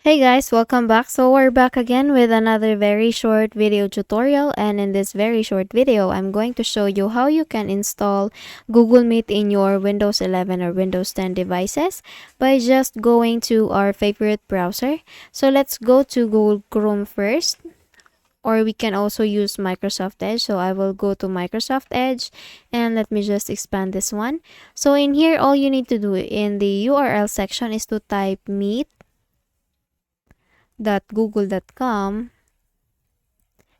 Hey guys, welcome back. So we're back again with another very short video tutorial, and in this very short video, I'm going to show you how you can install Google Meet in your Windows 11 or Windows 10 devices by just going to our favorite browser. So let's go to Google Chrome first, or we can also use Microsoft Edge. So I will go to Microsoft Edge, and let me just expand this one. So in here, all you need to do in the URL section is to type meet.google.com,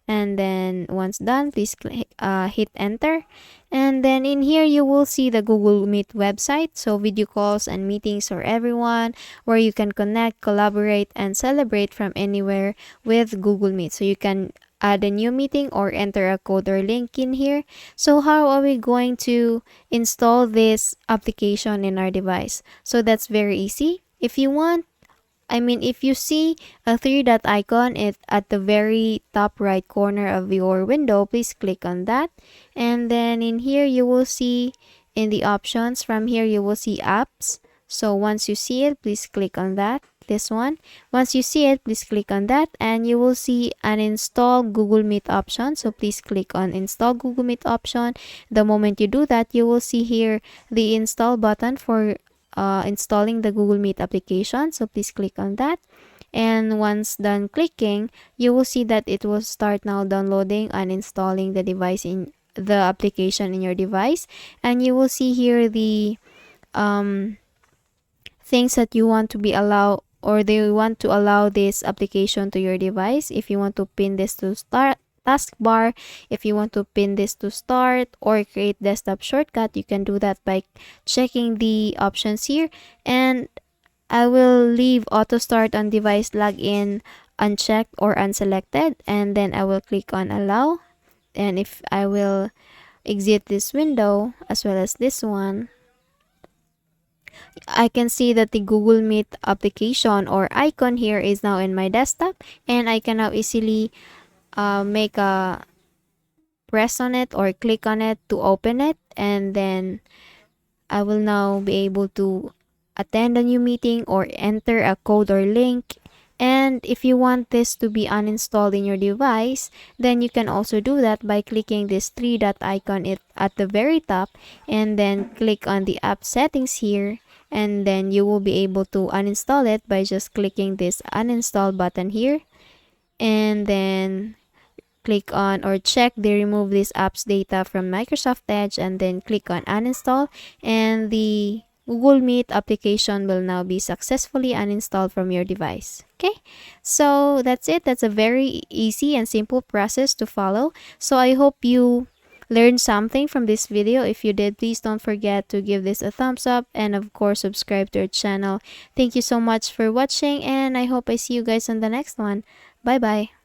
and then once done, please hit enter, and then in here you will see the Google Meet website. So video calls and meetings for everyone, where you can connect, collaborate, and celebrate from anywhere with Google Meet. So you can add a new meeting or enter a code or link in here. So how are we going to install this application in our device? So that's very easy. If you see a three dot icon at the very top right corner of your window, please click on that. And then in here, you will see in the options, from here, you will see apps. So once you see it, please click on that. This one. Once you see it, please click on that, and you will see an install Google Meet option. So please click on install Google Meet option. The moment you do that, you will see here the install button for installing the Google Meet application. So please click on that, and once done clicking, you will see that it will start now downloading and installing the application in your device. And you will see here the things that you want to be allowed, or they want to allow this application to your device. If you want to pin this to start taskbar, if you want to pin this to start or create desktop shortcut, you can do that by checking the options here. And I will leave auto start on device login unchecked or unselected, and then I will click on allow. And if I will exit this window as well as this one, I can see that the Google Meet application or icon here is now in my desktop, and I can now easily make a press on it or click on it to open it, and then I will now be able to attend a new meeting or enter a code or link. And if you want this to be uninstalled in your device, then you can also do that by clicking this three dot icon at the very top, and then click on the app settings here, and then you will be able to uninstall it by just clicking this uninstall button here, and then click on or check the remove this apps data from Microsoft Edge, and then click on uninstall, and the Google Meet application will now be successfully uninstalled from your device. Okay, so that's it. That's a very easy and simple process to follow. So I hope you learned something from this video. If you did, please don't forget to give this a thumbs up, and of course subscribe to our channel. Thank you so much for watching, and I hope I see you guys on the next one. Bye bye.